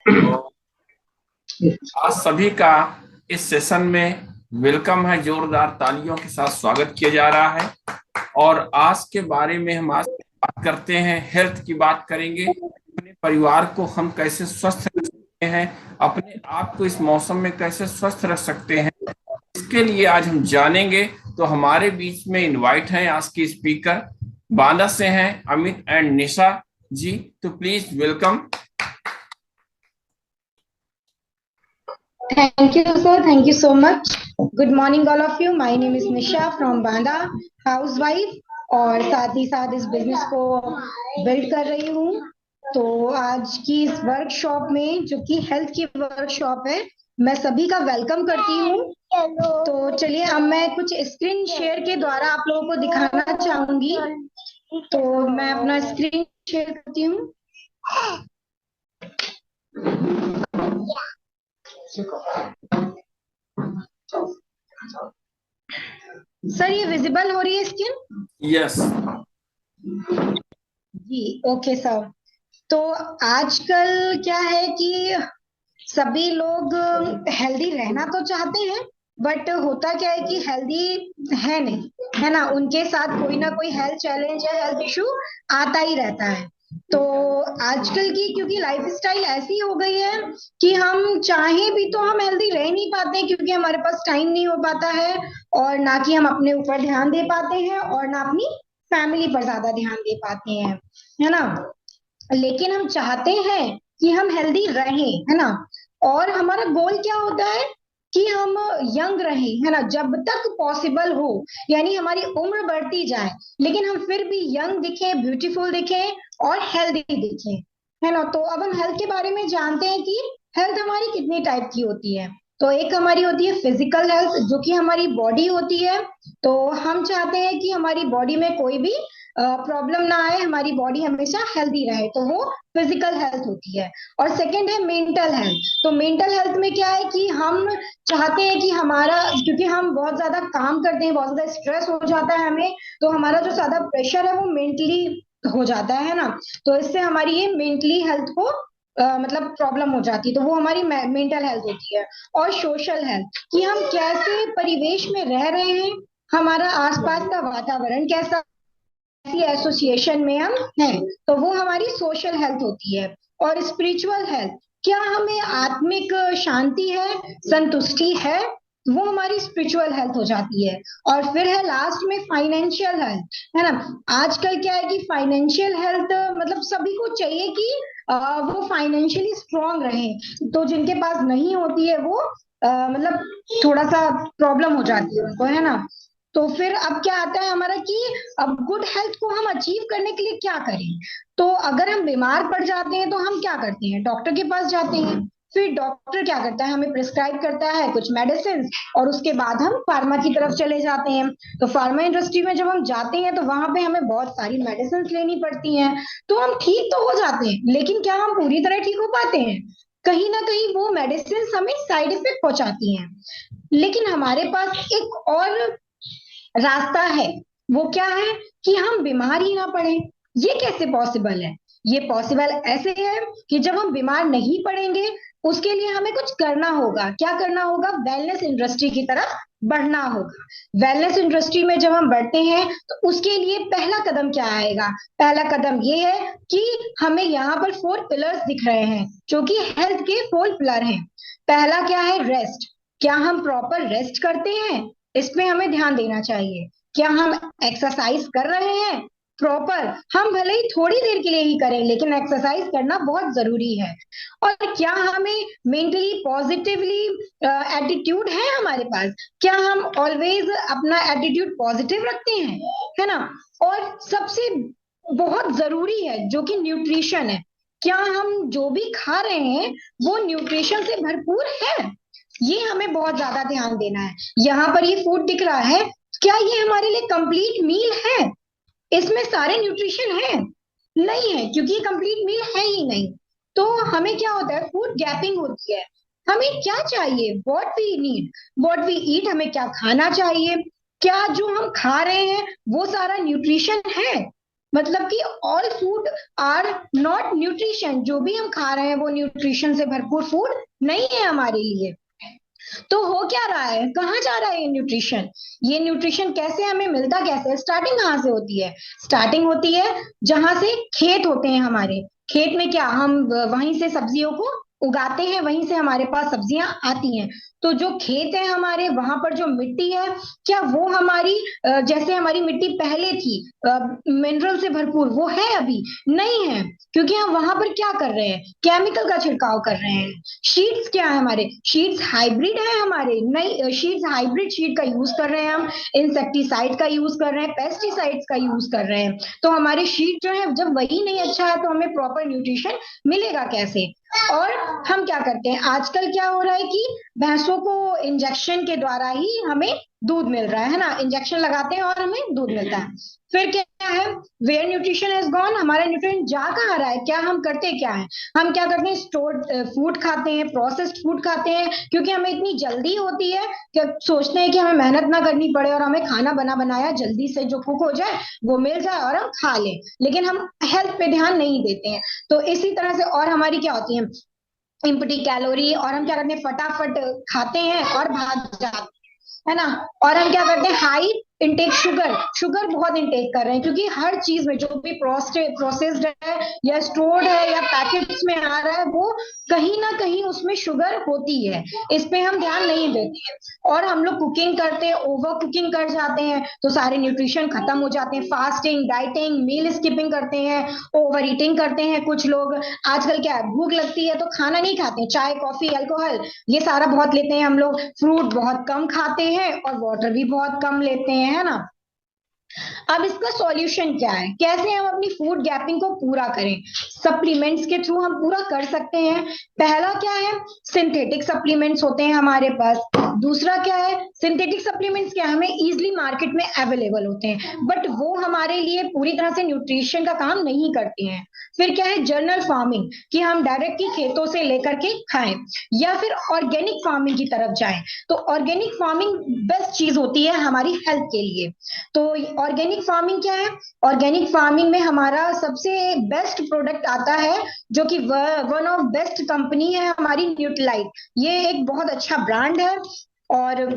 तो आज सभी का इस सेशन में वेलकम है। जोरदार तालियों के साथ स्वागत किया जा रहा है। और आज के बारे में हम आज बात करते हैं, हेल्थ की बात करेंगे। अपने परिवार को हम कैसे स्वस्थ रख सकते हैं, अपने आप को इस मौसम में कैसे स्वस्थ रख सकते हैं, इसके लिए आज हम जानेंगे। तो हमारे बीच में इनवाइट हैं आज के स्पीकर, बांदा से हैं अमित एंड निशा जी। तो please welcome. Thank you, sir. Thank you so much. Good morning, all of you. My name is Nisha from Banda, housewife, और साथ ही साथ इस बिजनेस को बिल्ड कर रही हूँ। तो आज की इस वर्कशॉप में, जो कि हेल्थ की वर्कशॉप है, मैं सभी का वेलकम करती हूँ। तो चलिए, अब मैं कुछ स्क्रीन शेयर के द्वारा आप लोगों को दिखाना चाहूंगी। तो मैं अपना स्क्रीन शेयर करती हूँ। सर, ये विजिबल हो रही है स्क्रीन? यस। जी, ओके सर। तो आजकल क्या है कि सभी लोग हेल्दी रहना तो चाहते हैं, बट होता क्या है कि हेल्दी है नहीं, है ना। उनके साथ कोई ना कोई हेल्थ चैलेंज या हेल्थ इशू आता ही रहता है। तो आजकल की क्योंकि लाइफ स्टाइल ऐसी हो गई है कि हम चाहे भी तो हम हेल्दी रह नहीं पाते, क्योंकि हमारे पास टाइम नहीं हो पाता है, और ना कि हम अपने ऊपर ध्यान दे पाते हैं, और ना अपनी फैमिली पर ज्यादा ध्यान दे पाते हैं, है ना। लेकिन हम चाहते हैं कि हम हेल्दी रहें, है ना। और हमारा गोल क्या होता है कि हम यंग रहें, है ना, जब तक पॉसिबल हो। यानी हमारी उम्र बढ़ती जाए, लेकिन हम फिर भी यंग दिखें, ब्यूटीफुल दिखें और हेल्दी दिखें, है ना। तो अब हम हेल्थ के बारे में जानते हैं कि हेल्थ हमारी कितनी टाइप की होती है। तो एक हमारी होती है फिजिकल हेल्थ, जो कि हमारी बॉडी होती है। तो हम चाहते हैं कि हमारी बॉडी में कोई भी प्रॉब्लम ना आए, हमारी बॉडी हमेशा हेल्दी रहे, तो वो फिजिकल हेल्थ होती है। और सेकंड है मेंटल हेल्थ। तो मेंटल हेल्थ में क्या है कि हम चाहते हैं कि हमारा, क्योंकि हम बहुत ज्यादा काम करते हैं, बहुत ज्यादा स्ट्रेस हो जाता है हमें, तो हमारा जो ज्यादा प्रेशर है वो मेंटली हो जाता है ना। तो इससे हमारी ये मेंटली हेल्थ को मतलब प्रॉब्लम हो जाती है, तो वो हमारी मेंटल हेल्थ होती है। और सोशल हेल्थ, कि हम कैसे परिवेश में रह रहे हैं, हमारा आसपास का वातावरण कैसा, ऐसी एसोसिएशन में हम हैं, तो वो हमारी सोशल हेल्थ होती है। और स्पिरिचुअल हेल्थ, क्या हमें आत्मिक शांति है, संतुष्टि है, वो हमारी स्पिरिचुअल हेल्थ हो जाती है। और फिर है लास्ट में फाइनेंशियल हेल्थ, है ना। आजकल क्या है कि फाइनेंशियल हेल्थ मतलब सभी को चाहिए कि वो फाइनेंशियली स्ट्रांग रहे। तो जिनके पास नहीं होती है वो मतलब थोड़ा सा प्रॉब्लम हो जाती है उनको, है ना। तो फिर अब क्या आता है हमारा कि अब गुड हेल्थ को हम अचीव करने के लिए क्या करें। तो अगर हम बीमार पड़ जाते हैं तो हम क्या करते हैं, डॉक्टर के पास जाते हैं। फिर डॉक्टर क्या करता है, हमें प्रिस्क्राइब करता है कुछ मेडिसिन, और उसके बाद हम फार्मा की तरफ चले जाते हैं। तो फार्मा इंडस्ट्री में जब हम जाते हैं तो वहां पे हमें बहुत सारी मेडिसिन लेनी पड़ती हैं। तो हम ठीक तो हो जाते हैं, लेकिन क्या हम पूरी तरह ठीक हो पाते हैं? कहीं ना कहीं वो मेडिसिन हमें साइड इफेक्ट पहुंचाती हैं। लेकिन हमारे पास एक और रास्ता है। वो क्या है कि हम बीमार ही ना पड़े। ये कैसे पॉसिबल है? ये पॉसिबल ऐसे है कि जब हम बीमार नहीं पड़ेंगे, उसके लिए हमें कुछ करना होगा। क्या करना होगा? वेलनेस इंडस्ट्री की तरफ बढ़ना होगा। वेलनेस इंडस्ट्री में जब हम बढ़ते हैं तो उसके लिए पहला कदम क्या आएगा? पहला कदम ये है कि हमें यहाँ पर 4 पिलर्स दिख रहे हैं, जो कि हेल्थ के 4 पिलर हैं। पहला क्या है? रेस्ट। क्या हम प्रॉपर रेस्ट करते हैं? इसमें हमें ध्यान देना चाहिए। क्या हम एक्सरसाइज कर रहे हैं प्रॉपर? हम भले ही थोड़ी देर के लिए ही करें, लेकिन एक्सरसाइज करना बहुत जरूरी है। और क्या हमें मेंटली पॉजिटिवली एटीट्यूड है हमारे पास? क्या हम ऑलवेज अपना एटीट्यूड पॉजिटिव रखते हैं, है ना। और सबसे बहुत जरूरी है जो कि न्यूट्रिशन है। क्या हम जो भी खा रहे हैं वो न्यूट्रिशन से भरपूर है? ये हमें बहुत ज्यादा ध्यान देना है। यहाँ पर ये फूड दिख रहा है, क्या ये हमारे लिए कंप्लीट मील है? इसमें सारे न्यूट्रिशन है? नहीं है, क्योंकि ये कंप्लीट मील है ही नहीं। तो हमें क्या होता है, फूड गैपिंग होती है। हमें क्या चाहिए? What we need, what we eat, हमें क्या खाना चाहिए, क्या जो हम खा रहे हैं वो सारा न्यूट्रिशन है? मतलब कि all food are not nutrition, जो भी हम खा रहे हैं वो न्यूट्रिशन से भरपूर फूड नहीं है हमारे लिए। तो हो क्या रहा है, कहाँ जा रहा है ये न्यूट्रिशन? ये न्यूट्रिशन कैसे हमें मिलता, कैसे स्टार्टिंग कहाँ से होती है? स्टार्टिंग होती है जहां से खेत होते हैं हमारे। खेत में क्या हम वहीं से सब्जियों को उगाते हैं, वहीं से हमारे पास सब्जियां आती हैं। तो जो खेत है हमारे, वहां पर जो मिट्टी है, क्या वो हमारी जैसे हमारी मिट्टी पहले थी मिनरल से भरपूर, वो है अभी? नहीं है, क्योंकि हम वहां पर क्या कर रहे हैं, केमिकल का छिड़काव कर रहे हैं। शीट्स क्या है हमारे, शीट्स हाइब्रिड है हमारे, नई शीट्स हाइब्रिड शीट का यूज कर रहे हैं हम, इंसेक्टिसाइड का यूज कर रहे हैं, पेस्टिसाइड्स का यूज कर रहे हैं। तो हमारे शीट जो है, जब वही नहीं अच्छा है तो हमें प्रॉपर न्यूट्रिशन मिलेगा कैसे? और हम क्या करते हैं आजकल, क्या हो रहा है कि भैंसों को इंजेक्शन के द्वारा ही हमें दूध मिल रहा है ना, इंजेक्शन लगाते हैं और हमें दूध मिलता है। फिर क्या है, वेयर न्यूट्रिशन इज गॉन, हमारा न्यूट्रिशन जा कहाँ रहा है? क्या हम करते क्या है, हम क्या करते हैं, स्टोर्ड फूड खाते हैं, प्रोसेस्ड फूड खाते हैं, क्योंकि हमें इतनी जल्दी होती है कि सोचते हैं कि हमें मेहनत ना करनी पड़े और हमें खाना बना बनाया जल्दी से जो कुक हो जाए वो मिल जाए और हम खा लें। लेकिन हम हेल्थ पे ध्यान नहीं देते हैं। तो इसी तरह से और हमारी क्या होती है, इम्पटी कैलोरी, और हम क्या करते हैं, फटाफट खाते हैं और भाग जाते हैं, है ना? और हम क्या करते हैं, हाई इंटेक शुगर, शुगर बहुत इंटेक कर रहे हैं, क्योंकि हर चीज में जो भी प्रोसेस्ड है या स्टोर्ड है या पैकेट्स में आ रहा है, वो कहीं ना कहीं उसमें शुगर होती है। इस पे हम ध्यान नहीं देते हैं, और हम लोग कुकिंग करते हैं, ओवर कुकिंग कर जाते हैं, तो सारे न्यूट्रिशन खत्म हो जाते हैं। फास्टिंग, डाइटिंग, मील स्किपिंग करते हैं, ओवर ईटिंग करते हैं कुछ लोग। आजकल क्या है, भूख लगती है तो खाना नहीं खाते, चाय कॉफी अल्कोहल ये सारा बहुत लेते हैं हम लोग, फ्रूट बहुत कम खाते हैं और वाटर भी बहुत कम लेते हैं, है ना? अब इसका सॉल्यूशन क्या है, कैसे हम अपनी फूड गैपिंग को पूरा करें? सप्लीमेंट्स के थ्रू हम पूरा कर सकते हैं। पहला क्या है, सिंथेटिक सप्लीमेंट्स होते हैं हमारे पास। दूसरा क्या है, सिंथेटिक सप्लीमेंट्स क्या है, हमें इजिली मार्केट में अवेलेबल होते हैं, बट वो हमारे लिए पूरी तरह से न्यूट्रिशन का काम नहीं करते हैं। फिर क्या है, जर्नल फार्मिंग, कि हम डायरेक्टली खेतों से लेकर के खाएं, या फिर ऑर्गेनिक फार्मिंग की तरफ जाएं। तो ऑर्गेनिक फार्मिंग बेस्ट चीज होती है हमारी हेल्थ के लिए। तो ऑर्गेनिक फार्मिंग क्या है, ऑर्गेनिक फार्मिंग में हमारा सबसे बेस्ट प्रोडक्ट आता है, जो कि वन ऑफ बेस्ट कंपनी है हमारी, न्यूट्रीलाइट। ये एक बहुत अच्छा ब्रांड है और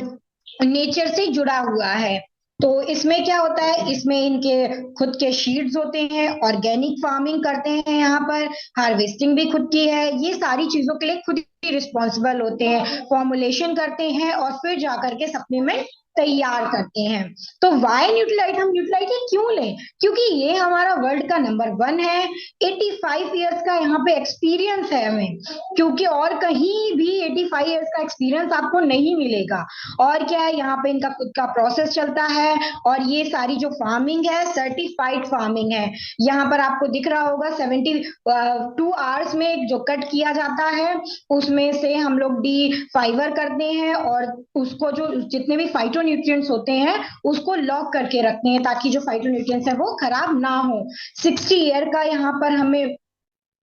नेचर से जुड़ा हुआ है। तो इसमें क्या होता है, इसमें इनके खुद के शीड्स होते हैं, ऑर्गेनिक फार्मिंग करते हैं यहाँ पर, हार्वेस्टिंग भी खुद की है, ये सारी चीजों के लिए खुद ही रिस्पॉन्सिबल होते हैं, फॉर्मुलेशन करते हैं और फिर जाकर के सप्लीमेंट तैयार करते हैं। तो वाई न्यूट्रीलाइट, हम न्यूट्रीलाइट क्यों लें, क्योंकि ये हमारा वर्ल्ड का नंबर 1 है। 85 ईयर्स का यहाँ पे एक्सपीरियंस है हमें, क्योंकि और कहीं भी 85 ईयर्स का एक्सपीरियंस आपको नहीं मिलेगा। और क्या है, यहाँ पे इनका खुद का प्रोसेस चलता है, और ये सारी जो फार्मिंग है सर्टिफाइड फार्मिंग है। यहाँ पर आपको दिख रहा होगा 72 आवर्स में जो कट किया जाता है, उसमें से हम लोग डी फाइबर करते हैं, और उसको जो जितने भी फाइटो न्यूट्रिएंट्स होते हैं उसको लॉक करके रखते हैं, ताकि जो फाइटो न्यूट्रिएंट्स है वो खराब ना हो। 60 ईयर का यहाँ पर हमें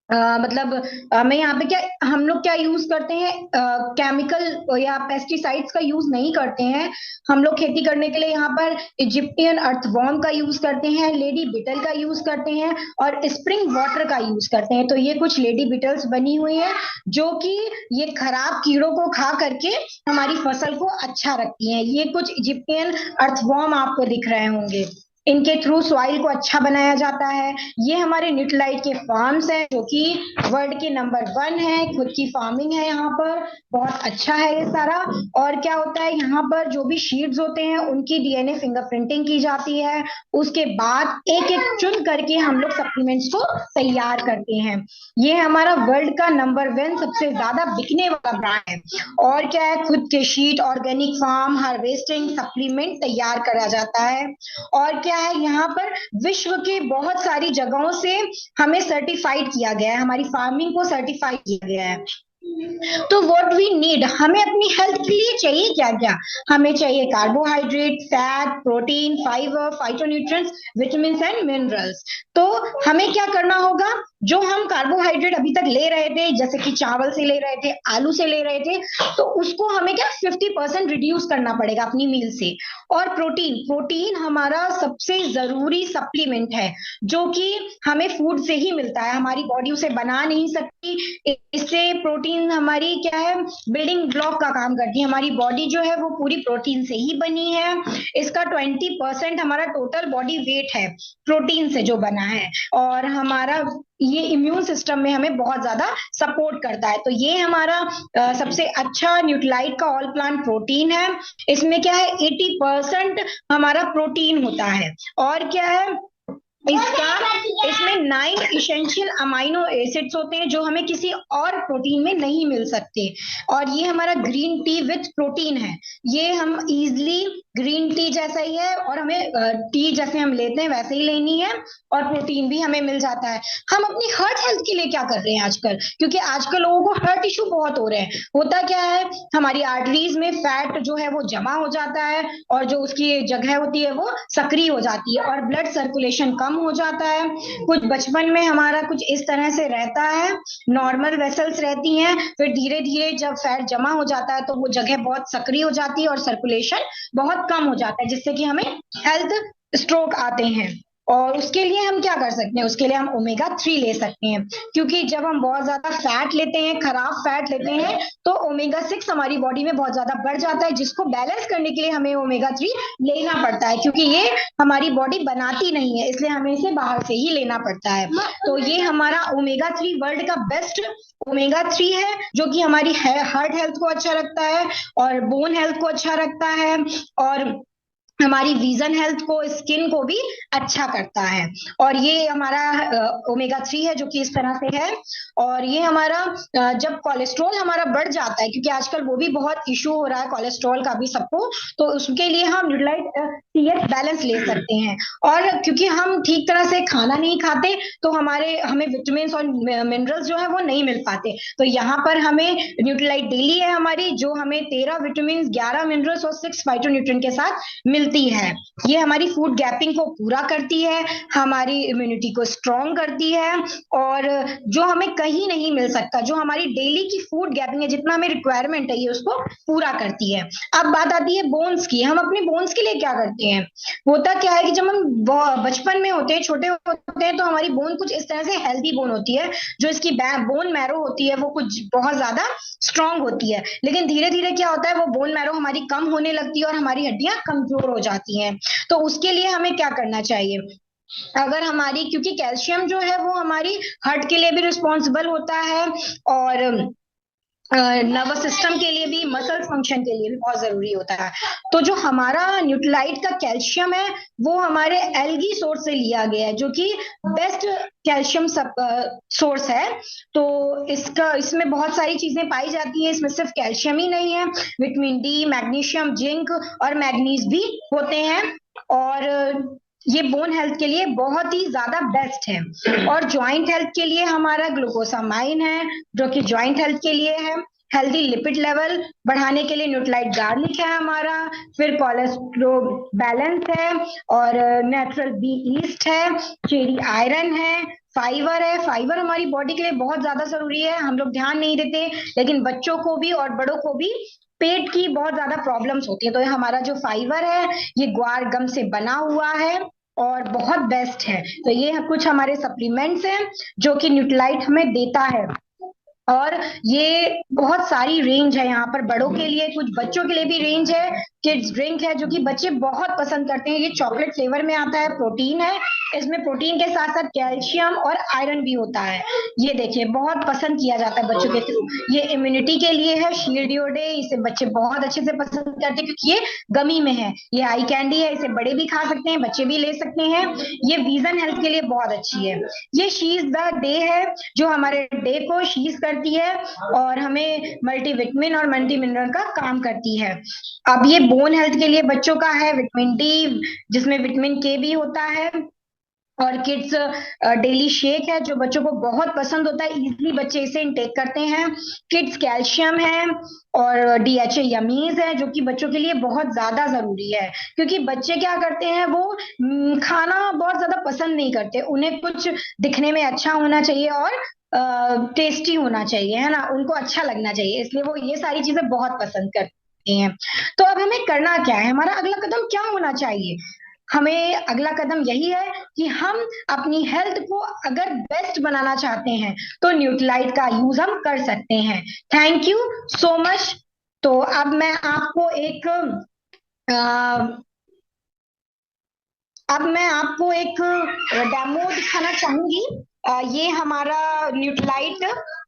मतलब हमें यहाँ पे क्या, हम लोग क्या यूज करते हैं, केमिकल या पेस्टिसाइड्स का यूज नहीं करते हैं। हम लोग खेती करने के लिए यहाँ पर इजिप्टियन अर्थवॉर्म का यूज करते हैं, लेडी बिटल का यूज करते हैं, और स्प्रिंग वाटर का यूज करते हैं। तो ये कुछ लेडी बिटल्स बनी हुई है, जो कि ये खराब कीड़ों को खा करके हमारी फसल को अच्छा रखती हैं। ये कुछ इजिप्टियन अर्थवॉर्म आपको दिख रहे होंगे, इनके थ्रू सॉइल को अच्छा बनाया जाता है। ये हमारे न्यूट्रीलाइट के फार्म्स हैं, जो कि वर्ल्ड के नंबर 1 है, खुद की फार्मिंग है यहाँ पर, बहुत अच्छा है ये सारा। और क्या होता है, यहाँ पर जो भी शीड्स होते हैं उनकी डीएनए फिंगरप्रिंटिंग की जाती है, उसके बाद एक एक चुन करके हम लोग सप्लीमेंट्स को तैयार करते हैं। ये हमारा वर्ल्ड का नंबर 1 सबसे ज्यादा बिकने वाला ब्रांड है। और क्या है, खुद के sheet, organic farm, harvesting, supplement तैयार करा जाता है। और क्या है, यहाँ पर विश्व की बहुत सारी जगहों से हमें सर्टिफाइड किया गया है, हमारी फार्मिंग को सर्टिफाइड किया गया है। तो व्हाट वी नीड, हमें अपनी हेल्थ के लिए चाहिए क्या क्या, हमें चाहिए carbohydrate, fat, protein, fibre, phytonutrients, vitamin and minerals. तो हमें क्या करना होगा, जो हम कार्बोहाइड्रेट अभी तक ले रहे थे, जैसे कि चावल से ले रहे थे, आलू से ले रहे थे, तो उसको हमें क्या 50% रिड्यूस करना पड़ेगा अपनी मील से। और प्रोटीन, प्रोटीन हमारा सबसे जरूरी सप्लीमेंट है, जो कि हमें फूड से ही मिलता है, हमारी बॉडी उसे बना नहीं सकती। इससे प्रोटीन हमारी क्या है, बिल्डिंग ब्लॉक का काम करती है। हमारी बॉडी जो है वो पूरी प्रोटीन से ही बनी है। इसका 20% हमारा टोटल बॉडी वेट है प्रोटीन से जो बना है। और हमारा ये इम्यून सिस्टम में हमें बहुत ज्यादा सपोर्ट करता है। तो ये हमारा सबसे अच्छा न्यूट्रीलाइट का ऑल प्लांट प्रोटीन है। इसमें क्या है, 80% हमारा प्रोटीन होता है। और क्या है इसमें 9 इसेंशियल अमाइनो एसिड्स होते हैं, जो हमें किसी और प्रोटीन में नहीं मिल सकते। और ये हमारा ग्रीन टी विथ प्रोटीन है। ये हम इजली ग्रीन टी जैसा ही है, और हमें टी जैसे हम लेते हैं वैसे ही लेनी है, और प्रोटीन भी हमें मिल जाता है। हम अपनी हार्ट हेल्थ के लिए क्या कर रहे हैं आजकल, क्योंकि आजकल लोगों को हार्ट इशू बहुत हो रहे हैं। होता क्या है, हमारी आर्टरीज में फैट जो है वो जमा हो जाता है, और जो उसकी जगह होती है वो सक्रिय हो जाती है, और ब्लड सर्कुलेशन कम हो जाता है। कुछ बचपन में हमारा कुछ इस तरह से रहता है, नॉर्मल वेसल्स रहती हैं, फिर धीरे धीरे जब फैट जमा हो जाता है तो वो जगह बहुत सक्रिय हो जाती है और सर्कुलेशन बहुत कम हो जाता है, जिससे कि हमें हेल्थ स्ट्रोक आते हैं। और उसके लिए हम क्या कर सकते हैं, उसके लिए हम ओमेगा 3 ले सकते हैं, क्योंकि जब हम बहुत ज्यादा फैट लेते हैं, खराब फैट लेते हैं, तो ओमेगा 6 हमारी बॉडी में बहुत ज्यादा बढ़ जाता है, जिसको बैलेंस करने के लिए हमें ओमेगा 3 लेना पड़ता है, क्योंकि ये हमारी बॉडी बनाती नहीं है, इसलिए हमें इसे बाहर से ही लेना पड़ता है। तो ये हमारा ओमेगा 3 वर्ल्ड का बेस्ट ओमेगा 3 है, जो कि हमारी हार्ट हेल्थ को अच्छा रखता है, और बोन हेल्थ को अच्छा रखता है, और हमारी विजन हेल्थ को, स्किन को भी अच्छा करता है। और ये हमारा ओमेगा 3 है, जो कि इस तरह से है। और ये हमारा जब कोलेस्ट्रॉल हमारा बढ़ जाता है, क्योंकि आजकल वो भी बहुत इशू हो रहा है कोलेस्ट्रॉल का भी सबको, तो उसके लिए हम न्यूट्रीलाइट सीएच बैलेंस ले सकते हैं। और क्योंकि हम ठीक तरह से खाना नहीं खाते, तो हमें विटामिन और मिनरल्स जो है वो नहीं मिल पाते। तो यहाँ पर हमें न्यूट्रीलाइट डेली है हमारी, जो हमें 13 विटामिन, 11 मिनरल्स और 6 फाइटोन्यूट्रिएंट के साथ मिलती है। ये हमारी फूड गैपिंग को पूरा करती है, हमारी इम्यूनिटी को स्ट्रॉन्ग करती है, और जो हमें कहीं नहीं मिल सकता, जो हमारी डेली की फूड गैपिंग है, जितना हमें रिक्वायरमेंट है, ये उसको पूरा करती है। अब बात आती है बोन्स की। हम अपने बोन्स के लिए क्या करते हैं, होता क्या है कि जब हम बचपन में होते हैं, छोटे होते हैं, तो हमारी बोन कुछ इस तरह से हेल्दी बोन होती है, जो इसकी बोन मैरो होती है वो कुछ बहुत ज्यादा स्ट्रांग होती है। लेकिन धीरे धीरे क्या होता है, वो बोन मैरो हमारी कम होने लगती है, और हमारी हड्डियां कमजोर हो जाती हैं। तो उसके लिए हमें क्या करना चाहिए, अगर हमारी, क्योंकि कैल्शियम जो है वो हमारी हार्ट के लिए भी रिस्पॉन्सिबल होता है, और नर्वस सिस्टम के लिए भी, मसल फंक्शन के लिए भी बहुत जरूरी होता है। तो जो हमारा न्यूट्रीलाइट का कैल्शियम है, वो हमारे एल्गी सोर्स से लिया गया है, जो कि बेस्ट कैल्शियम सोर्स है। तो इसमें बहुत सारी चीजें पाई जाती हैं, इसमें सिर्फ कैल्शियम ही नहीं है, विटामिन डी, मैग्नीशियम, जिंक और मैग्नीज भी होते हैं। और ये बोन हेल्थ के लिए बहुत ही ज्यादा बेस्ट है। और ज्वाइंट हेल्थ के लिए हमारा ग्लूकोसामाइन है, जो कि ज्वाइंट हेल्थ के लिए है। हेल्दी लिपिड लेवल बढ़ाने के लिए न्यूट्रीलाइट गार्लिक है हमारा। फिर कोलेस्ट्रॉल बैलेंस है, और नेचुरल बी ईस्ट है, चेरी आयरन है, फाइबर है। फाइबर हमारी बॉडी के लिए बहुत ज्यादा जरूरी है, हम लोग ध्यान नहीं देते, लेकिन बच्चों को भी और बड़ों को भी पेट की बहुत ज्यादा प्रॉब्लम्स होती है। तो हमारा जो फाइबर है, ये ग्वार गम से बना हुआ है, और बहुत बेस्ट है। तो ये कुछ हमारे सप्लीमेंट्स हैं, जो कि न्यूट्रीलाइट हमें देता है। और ये बहुत सारी रेंज है यहाँ पर, बड़ों के लिए, कुछ बच्चों के लिए भी रेंज है। किड्स ड्रिंक है, जो कि बच्चे बहुत पसंद करते हैं। ये चॉकलेट फ्लेवर में आता है, प्रोटीन है इसमें, प्रोटीन के साथ साथ कैल्शियम और आयरन भी होता है। ये देखिए बहुत पसंद किया जाता है बच्चों के थ्रू। ये इम्यूनिटी के लिए है, शील्ड योर डे, इसे बच्चे बहुत अच्छे से पसंद करते हैं, क्योंकि ये गमी में है। ये आई कैंडी है, इसे बड़े भी खा सकते हैं, बच्चे भी ले सकते हैं। ये विजन हेल्थ के लिए बहुत अच्छी है। ये शीज द डे है, जो हमारे डे को शीज करती है, और हमें मल्टीविटामिन और मल्टी मिनरल का काम करती है। अब ये बोन हेल्थ के लिए बच्चों का है, विटामिन डी, जिसमें विटामिन के भी होता है। और किड्स डेली शेक है जो बच्चों को बहुत पसंद होता है, इजीली बच्चे इसे इनटेक करते हैं। किड्स कैल्शियम है और डीएचए यमीज है जो कि बच्चों के लिए बहुत ज्यादा जरूरी है, क्योंकि बच्चे क्या करते हैं, वो खाना बहुत ज्यादा पसंद नहीं करते, उन्हें कुछ दिखने में अच्छा होना चाहिए और टेस्टी होना चाहिए, है ना, उनको अच्छा लगना चाहिए, इसलिए वो ये सारी चीजें बहुत पसंद करते हैं। तो अब हमें करना क्या है, हमारा अगला कदम क्या होना चाहिए? हमें अगला कदम यही है कि हम अपनी हेल्थ को अगर बेस्ट बनाना चाहते हैं तो न्यूट्रीलाइट का यूज हम कर सकते हैं। Thank you so much. तो अ, अब मैं आपको एक डेमो दिखाना चाहूंगी। ये हमारा न्यूट्रीलाइट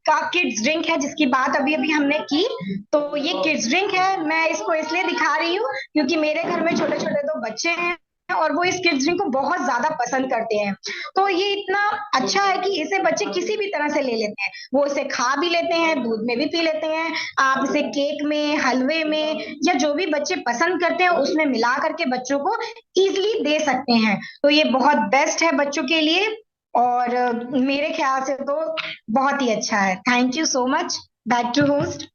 का किड्स ड्रिंक है जिसकी बात अभी अभी हमने की। तो ये किड्स ड्रिंक है, मैं इसको इसलिए दिखा रही हूँ क्योंकि मेरे घर में छोटे छोटे दो बच्चे हैं और वो इस किड्स ड्रिंक को बहुत ज्यादा पसंद करते हैं। तो ये इतना अच्छा है कि इसे बच्चे किसी भी तरह से ले लेते हैं, वो इसे खा भी लेते हैं, दूध में भी पी लेते हैं, आप इसे केक में, हलवे में या जो भी बच्चे पसंद करते हैं उसमें मिला करके बच्चों को इजीली दे सकते हैं। तो ये बहुत बेस्ट है बच्चों के लिए और मेरे ख्याल से तो बहुत ही अच्छा है। Thank you so much. Back to host.